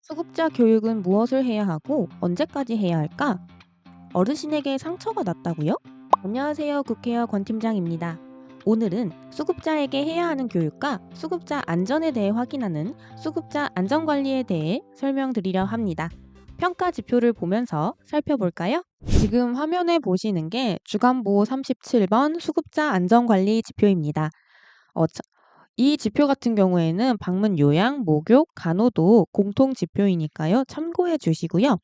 수급자 교육은 무엇을 해야 하고 언제까지 해야 할까? 어르신에게 상처가 났다고요? 안녕하세요. 국회의원 권 팀장입니다. 오늘은 수급자에게 해야 하는 교육과 수급자 안전에 대해 확인하는 수급자 안전관리에 대해 설명드리려 합니다. 평가 지표를 보면서 살펴볼까요? 지금 화면에 보시는 게 주간보호 37번 수급자 안전관리 지표입니다. 이 지표 같은 경우에는 방문 요양, 목욕, 간호도 공통 지표이니까요. 참고해 주시고요.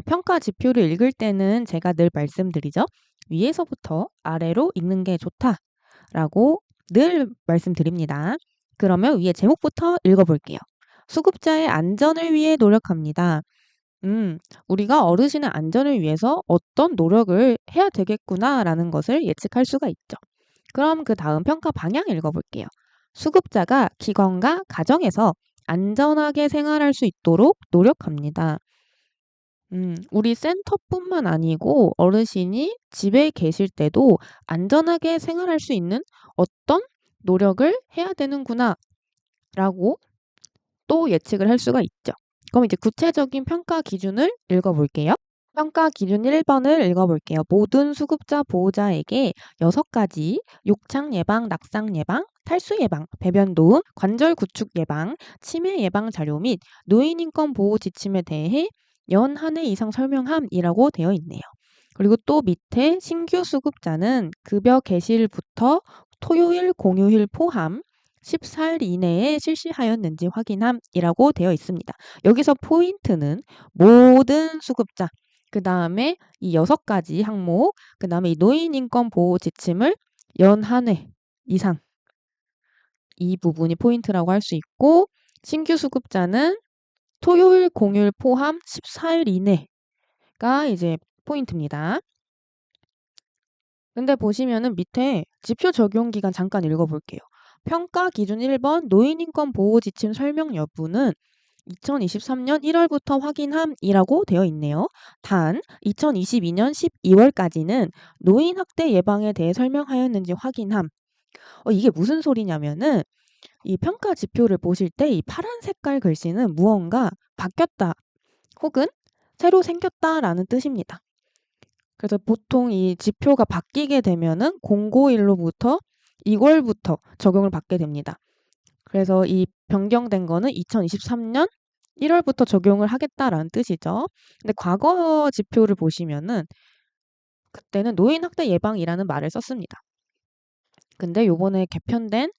평가 지표를 읽을 때는 제가 늘 말씀드리죠. 위에서부터 아래로 읽는 게 좋다라고 늘 말씀드립니다. 그러면 위에 제목부터 읽어볼게요. 수급자의 안전을 위해 노력합니다. 우리가 어르신의 안전을 위해서 어떤 노력을 해야 되겠구나라는 것을 예측할 수가 있죠. 그럼 그 다음 평가 방향 읽어볼게요. 수급자가 기관과 가정에서 안전하게 생활할 수 있도록 노력합니다. 우리 센터뿐만 아니고 어르신이 집에 계실 때도 안전하게 생활할 수 있는 어떤 노력을 해야 되는구나 라고 또 예측을 할 수가 있죠. 그럼 이제 구체적인 평가 기준을 읽어볼게요. 평가 기준 1번을 읽어볼게요. 모든 수급자 보호자에게 6가지 욕창 예방, 낙상 예방, 탈수 예방, 배변 도움, 관절 구축 예방, 치매 예방 자료 및 노인 인권 보호 지침에 대해 연 한 해 이상 설명함이라고 되어 있네요. 그리고 또 밑에 신규 수급자는 급여 개시일부터 토요일, 공휴일 포함 14일 이내에 실시하였는지 확인함이라고 되어 있습니다. 여기서 포인트는 모든 수급자, 그 다음에 이 6가지 항목, 그 다음에 이 노인인권보호 지침을 연 한 회 이상 이 부분이 포인트라고 할 수 있고 신규 수급자는 토요일, 공휴일 포함 14일 이내가 이제 포인트입니다. 근데 보시면은 밑에 지표 적용 기간 잠깐 읽어볼게요. 평가 기준 1번 노인인권 보호 지침 설명 여부는 2023년 1월부터 확인함이라고 되어 있네요. 단 2022년 12월까지는 노인 학대 예방에 대해 설명하였는지 확인함. 이게 무슨 소리냐면은 이 평가 지표를 보실 때 이 파란 색깔 글씨는 무언가 바뀌었다 혹은 새로 생겼다라는 뜻입니다. 그래서 보통 이 지표가 바뀌게 되면은 공고일로부터 2월부터 적용을 받게 됩니다. 그래서 이 변경된 거는 2023년 1월부터 적용을 하겠다라는 뜻이죠. 근데 과거 지표를 보시면은 그때는 노인 학대 예방이라는 말을 썼습니다. 근데 요번에 개편된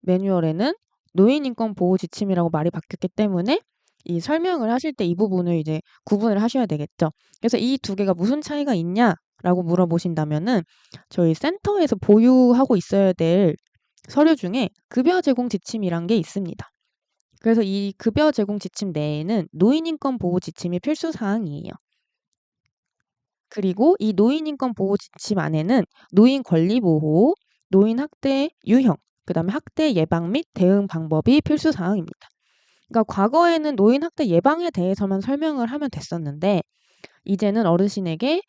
매뉴얼에는 노인 인권 보호 지침이라고 말이 바뀌었기 때문에 이 설명을 하실 때 이 부분을 이제 구분을 하셔야 되겠죠. 그래서 이 두 개가 무슨 차이가 있냐라고 물어보신다면은 저희 센터에서 보유하고 있어야 될 서류 중에 급여 제공 지침이란 게 있습니다. 그래서 이 급여 제공 지침 내에는 노인 인권 보호 지침이 필수 사항이에요. 그리고 이 노인 인권 보호 지침 안에는 노인 권리 보호, 노인 학대 유형, 그다음에 학대 예방 및 대응 방법이 필수 사항입니다. 그러니까 과거에는 노인 학대 예방에 대해서만 설명을 하면 됐었는데 이제는 어르신에게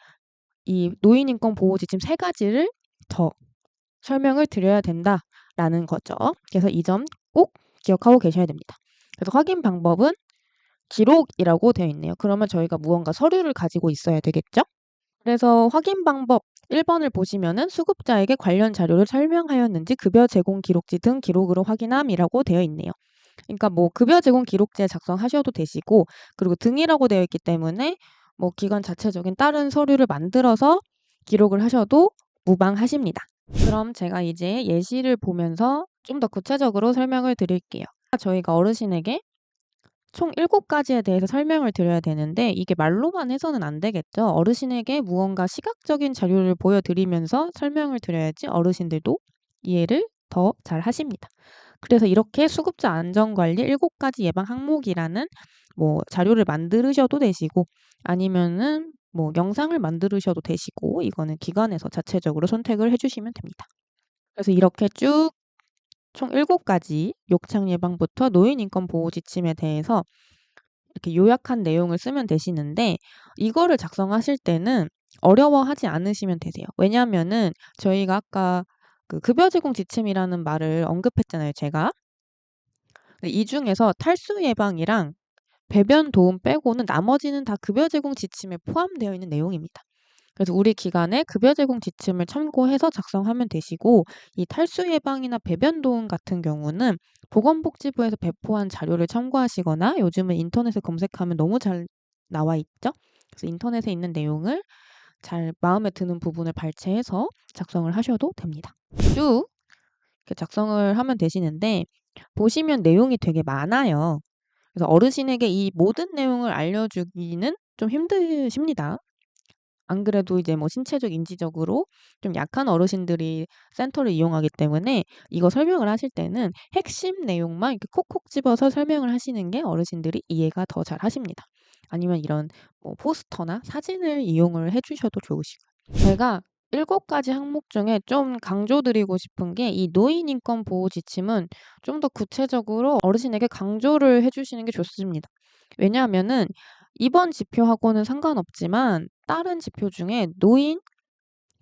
이 노인 인권 보호 지침 3가지를 더 설명을 드려야 된다라는 거죠. 그래서 이 점 꼭 기억하고 계셔야 됩니다. 그래서 확인 방법은 기록이라고 되어 있네요. 그러면 저희가 무언가 서류를 가지고 있어야 되겠죠? 그래서 확인 방법 1번을 보시면은 수급자에게 관련 자료를 설명하였는지 급여 제공 기록지 등 기록으로 확인함이라고 되어 있네요. 그러니까 뭐 급여 제공 기록지에 작성하셔도 되시고 그리고 등이라고 되어 있기 때문에 뭐 기관 자체적인 다른 서류를 만들어서 기록을 하셔도 무방하십니다. 그럼 제가 이제 예시를 보면서 좀 더 구체적으로 설명을 드릴게요. 저희가 어르신에게 총 7가지에 대해서 설명을 드려야 되는데 이게 말로만 해서는 안 되겠죠. 어르신에게 무언가 시각적인 자료를 보여드리면서 설명을 드려야지 어르신들도 이해를 더 잘 하십니다. 그래서 이렇게 수급자 안전관리 7가지 예방 항목이라는 뭐 자료를 만드셔도 되시고 아니면은 뭐 영상을 만드셔도 되시고 이거는 기관에서 자체적으로 선택을 해주시면 됩니다. 그래서 이렇게 쭉 총 7가지 욕창 예방부터 노인 인권 보호 지침에 대해서 이렇게 요약한 내용을 쓰면 되시는데 이거를 작성하실 때는 어려워하지 않으시면 되세요. 왜냐하면은 저희가 아까 그 급여 제공 지침이라는 말을 언급했잖아요, 제가. 이 중에서 탈수 예방이랑 배변 도움 빼고는 나머지는 다 급여 제공 지침에 포함되어 있는 내용입니다. 그래서 우리 기관의 급여 제공 지침을 참고해서 작성하면 되시고, 이 탈수 예방이나 배변 도움 같은 경우는 보건복지부에서 배포한 자료를 참고하시거나 요즘은 인터넷에 검색하면 너무 잘 나와 있죠. 그래서 인터넷에 있는 내용을 잘 마음에 드는 부분을 발췌해서 작성을 하셔도 됩니다. 쭉 이렇게 작성을 하면 되시는데, 보시면 내용이 되게 많아요. 그래서 어르신에게 이 모든 내용을 알려주기는 좀 힘드십니다. 안 그래도 이제 뭐 신체적, 인지적으로 좀 약한 어르신들이 센터를 이용하기 때문에 이거 설명을 하실 때는 핵심 내용만 이렇게 콕콕 집어서 설명을 하시는 게 어르신들이 이해가 더 잘 하십니다. 아니면 이런 뭐 포스터나 사진을 이용을 해주셔도 좋으시고요. 제가 7가지 항목 중에 좀 강조드리고 싶은 게, 이 노인 인권 보호 지침은 좀 더 구체적으로 어르신에게 강조를 해주시는 게 좋습니다. 왜냐하면은 이번 지표하고는 상관없지만 다른 지표 중에 노인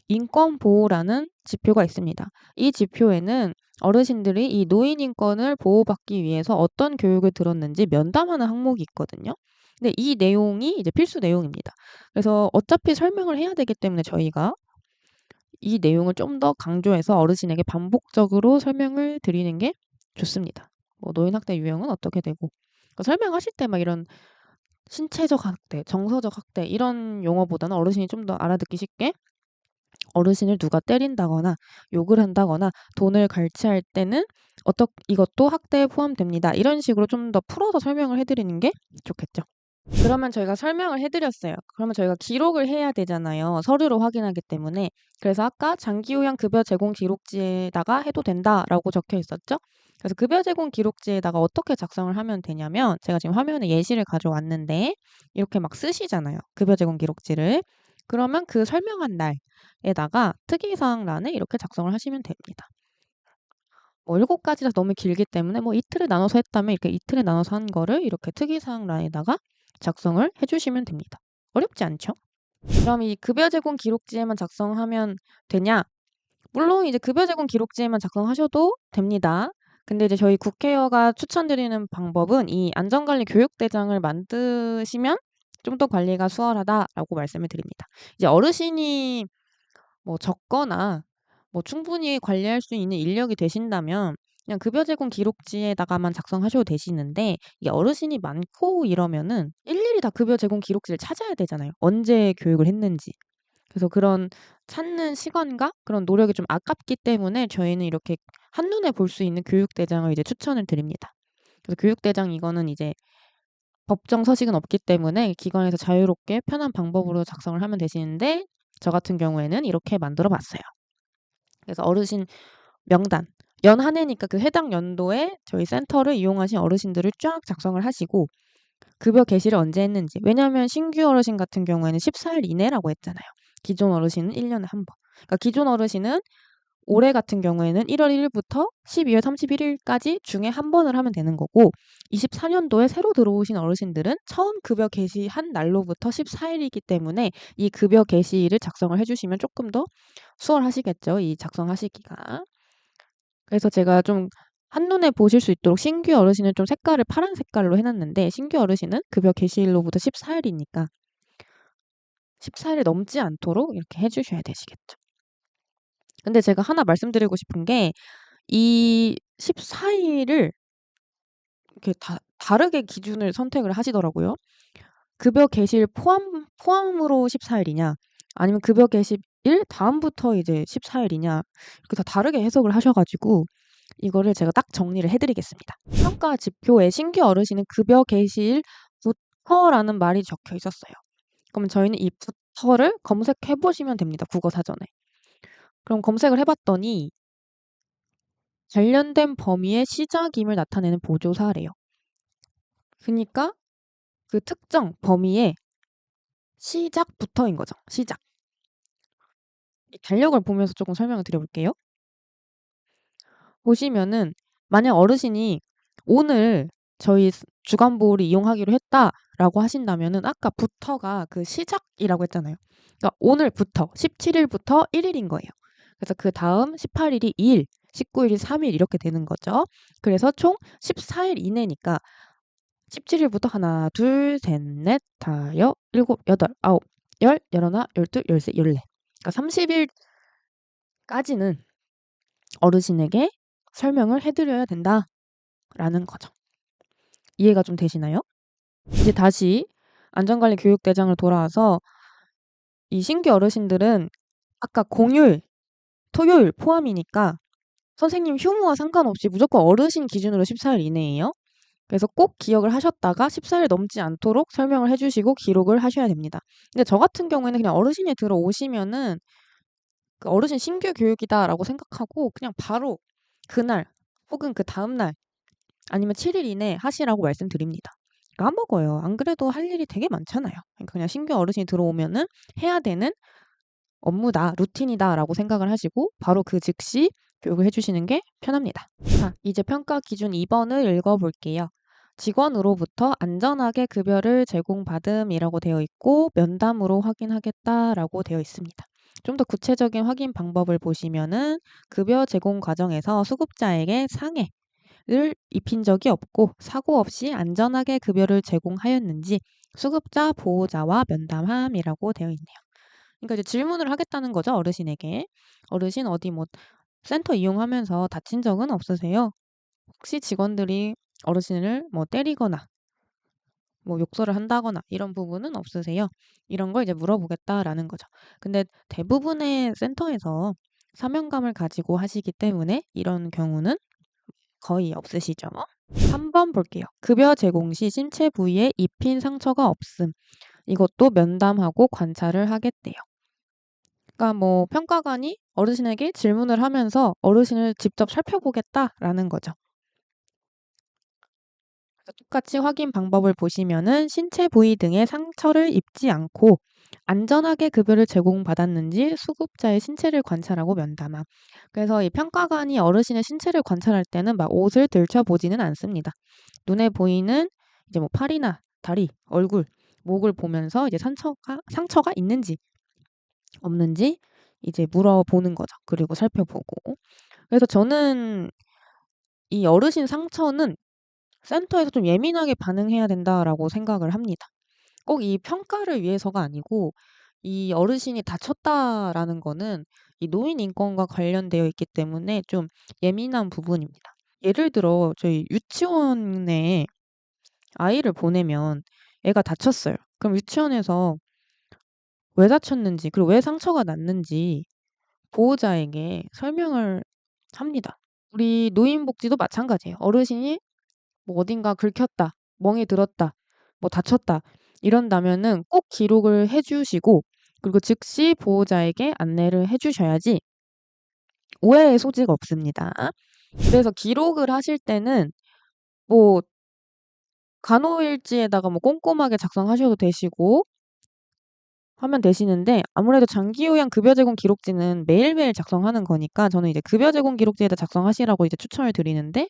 인권 보호라는 지표가 있습니다. 이 지표에는 어르신들이 이 노인 인권을 보호받기 위해서 어떤 교육을 들었는지 면담하는 항목이 있거든요. 근데 이 내용이 이제 필수 내용입니다. 그래서 어차피 설명을 해야 되기 때문에 저희가 이 내용을 좀 더 강조해서 어르신에게 반복적으로 설명을 드리는 게 좋습니다. 뭐 노인 학대 유형은 어떻게 되고, 그러니까 설명하실 때 막 이런 신체적 학대, 정서적 학대 이런 용어보다는 어르신이 좀 더 알아듣기 쉽게 어르신을 누가 때린다거나 욕을 한다거나 돈을 갈취할 때는 이것도 학대에 포함됩니다. 이런 식으로 좀 더 풀어서 설명을 해드리는 게 좋겠죠. 그러면 저희가 설명을 해드렸어요. 그러면 저희가 기록을 해야 되잖아요. 서류로 확인하기 때문에. 그래서 아까 장기요양 급여 제공 기록지에다가 해도 된다라고 적혀 있었죠. 그래서 급여 제공 기록지에다가 어떻게 작성을 하면 되냐면, 제가 지금 화면에 예시를 가져왔는데 이렇게 막 쓰시잖아요. 급여 제공 기록지를. 그러면 그 설명한 날에다가 특이사항란에 이렇게 작성을 하시면 됩니다. 뭐 7가지라서 너무 길기 때문에 뭐 이틀을 나눠서 했다면 이렇게 이틀에 나눠서 한 거를 이렇게 특이사항란에다가 작성을 해주시면 됩니다. 어렵지 않죠? 그럼 이 급여 제공 기록지에만 작성하면 되냐? 물론 이제 급여 제공 기록지에만 작성하셔도 됩니다. 근데 이제 저희 국회의원가 추천드리는 방법은 이 안전관리 교육대장을 만드시면 좀 더 관리가 수월하다라고 말씀을 드립니다. 이제 어르신이 뭐 적거나 뭐 충분히 관리할 수 있는 인력이 되신다면 그냥 급여 제공 기록지에다가만 작성하셔도 되시는데, 이게 어르신이 많고 이러면은 일일이 다 급여 제공 기록지를 찾아야 되잖아요. 언제 교육을 했는지. 그래서 그런 찾는 시간과 그런 노력이 좀 아깝기 때문에 저희는 이렇게 한눈에 볼 수 있는 교육대장을 이제 추천을 드립니다. 그래서 교육대장 이거는 이제 법정 서식은 없기 때문에 기관에서 자유롭게 편한 방법으로 작성을 하면 되시는데, 저 같은 경우에는 이렇게 만들어 봤어요. 그래서 어르신 명단, 연 한 해니까 그 해당 연도에 저희 센터를 이용하신 어르신들을 쫙 작성을 하시고, 급여 개시를 언제 했는지. 왜냐하면 신규 어르신 같은 경우에는 14일 이내라고 했잖아요. 기존 어르신은 1년에 한 번. 그러니까 기존 어르신은 올해 같은 경우에는 1월 1일부터 12월 31일까지 중에 한 번을 하면 되는 거고, 24년도에 새로 들어오신 어르신들은 처음 급여 개시한 날로부터 14일이기 때문에 이 급여 개시일을 작성을 해주시면 조금 더 수월하시겠죠. 이 작성하시기가. 그래서 제가 좀 한눈에 보실 수 있도록 신규 어르신은 좀 색깔을 파란 색깔로 해놨는데, 신규 어르신은 급여 개시일로부터 14일이니까 14일이 넘지 않도록 이렇게 해주셔야 되시겠죠. 근데 제가 하나 말씀드리고 싶은 게, 이 14일을 이렇게 다르게 기준을 선택을 하시더라고요. 급여 개시일 포함으로 14일이냐, 아니면 급여 개시일 다음부터 이제 14일이냐, 이렇게 다 다르게 해석을 하셔가지고 이거를 제가 딱 정리를 해드리겠습니다. 평가 지표에 신규 어르신은 급여 개시일부터라는 말이 적혀 있었어요. 그럼 저희는 이 부터를 검색해 보시면 됩니다. 국어 사전에. 그럼 검색을 해봤더니 관련된 범위의 시작임을 나타내는 보조 사례요. 그러니까 그 특정 범위의 시작부터인 거죠. 시작. 이 달력을 보면서 조금 설명을 드려볼게요. 보시면은 만약 어르신이 오늘 저희 주간보호를 이용하기로 했다라고 하신다면은 아까부터가 그 시작이라고 했잖아요. 그러니까 오늘부터 17일부터 1일인 거예요. 그래서 그 다음 18일이 2일, 19일이 3일 이렇게 되는 거죠. 그래서 총 14일 이내니까 17일부터 하나, 둘, 셋, 넷, 다섯, 일곱, 여덟, 아홉, 열, 열하나, 열둘, 열셋, 열넷. 그러니까 30일까지는 어르신에게 설명을 해드려야 된다라는 거죠. 이해가 좀 되시나요? 이제 다시 안전관리 교육대장을 돌아와서 이 신규 어르신들은 아까 공휴일, 토요일 포함이니까 선생님 휴무와 상관없이 무조건 어르신 기준으로 14일 이내예요. 그래서 꼭 기억을 하셨다가 14일 넘지 않도록 설명을 해주시고 기록을 하셔야 됩니다. 근데 저 같은 경우에는 그냥 어르신이 들어오시면은 그 어르신 신규 교육이다라고 생각하고 그냥 바로 그날 혹은 그 다음날 아니면 7일 이내에 하시라고 말씀드립니다. 까먹어요. 안 그래도 할 일이 되게 많잖아요. 그러니까 그냥 신규 어르신이 들어오면은 해야 되는 업무다, 루틴이다라고 생각을 하시고 바로 그 즉시 교육을 해주시는 게 편합니다. 자, 이제 평가 기준 2번을 읽어볼게요. 직원으로부터 안전하게 급여를 제공받음이라고 되어 있고 면담으로 확인하겠다라고 되어 있습니다. 좀 더 구체적인 확인 방법을 보시면은 급여 제공 과정에서 수급자에게 상해를 입힌 적이 없고 사고 없이 안전하게 급여를 제공하였는지 수급자 보호자와 면담함이라고 되어 있네요. 그러니까 이제 질문을 하겠다는 거죠, 어르신에게. 어르신 어디 뭐 센터 이용하면서 다친 적은 없으세요? 혹시 직원들이 어르신을 뭐 때리거나 뭐 욕설을 한다거나 이런 부분은 없으세요? 이런 걸 이제 물어보겠다라는 거죠. 근데 대부분의 센터에서 사명감을 가지고 하시기 때문에 이런 경우는 거의 없으시죠. 3번 볼게요. 급여 제공 시 신체 부위에 입힌 상처가 없음. 이것도 면담하고 관찰을 하겠대요. 그러니까 뭐 평가관이 어르신에게 질문을 하면서 어르신을 직접 살펴보겠다라는 거죠. 그래서 똑같이 확인 방법을 보시면은 신체 부위 등에 상처를 입지 않고 안전하게 급여를 제공받았는지 수급자의 신체를 관찰하고 면담함. 그래서 이 평가관이 어르신의 신체를 관찰할 때는 막 옷을 들춰보지는 않습니다. 눈에 보이는 이제 뭐 팔이나 다리, 얼굴, 목을 보면서 이제 상처가 있는지 없는지 이제 물어보는 거죠. 그리고 살펴보고. 그래서 저는 이 어르신 상처는 센터에서 좀 예민하게 반응해야 된다라고 생각을 합니다. 꼭 이 평가를 위해서가 아니고 이 어르신이 다쳤다라는 거는 이 노인 인권과 관련되어 있기 때문에 좀 예민한 부분입니다. 예를 들어 저희 유치원에 아이를 보내면 애가 다쳤어요. 그럼 유치원에서 왜 다쳤는지 그리고 왜 상처가 났는지 보호자에게 설명을 합니다. 우리 노인복지도 마찬가지예요. 어르신이 뭐 어딘가 긁혔다, 멍이 들었다, 뭐 다쳤다 이런다면은 꼭 기록을 해주시고 그리고 즉시 보호자에게 안내를 해주셔야지 오해의 소지가 없습니다. 그래서 기록을 하실 때는 뭐 간호일지에다가 뭐 꼼꼼하게 작성하셔도 되시고 하면 되시는데 아무래도 장기요양 급여 제공 기록지는 매일매일 작성하는 거니까 저는 이제 급여 제공 기록지에다 작성하시라고 이제 추천을 드리는데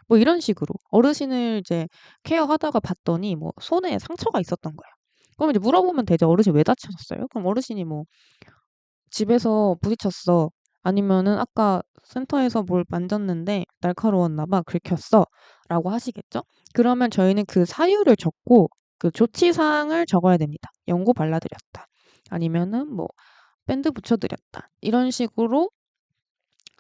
뭐 이런 식으로 어르신을 이제 케어하다가 봤더니 뭐 손에 상처가 있었던 거예요. 그럼 이제 물어보면 되죠. 어르신 왜 다치셨어요? 그럼 어르신이 뭐 집에서 부딪혔어. 아니면은 아까 센터에서 뭘 만졌는데 날카로웠나 봐. 긁혔어. 라고 하시겠죠? 그러면 저희는 그 사유를 적고 그 조치 사항을 적어야 됩니다. 연고 발라드렸다. 아니면은 뭐 밴드 붙여드렸다. 이런 식으로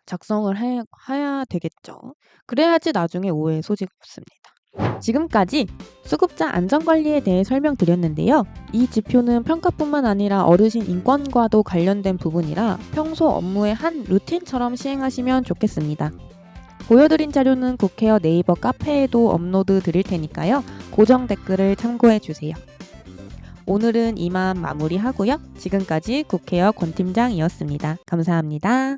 작성을 해야 되겠죠. 그래야지 나중에 오해의 소지가 없습니다. 지금까지 수급자 안전관리에 대해 설명드렸는데요. 이 지표는 평가뿐만 아니라 어르신 인권과도 관련된 부분이라 평소 업무의 한 루틴처럼 시행하시면 좋겠습니다. 보여드린 자료는 국회어 네이버 카페에도 업로드 드릴 테니까요. 고정 댓글을 참고해주세요. 오늘은 이만 마무리하고요. 지금까지 국회어 권 팀장이었습니다. 감사합니다.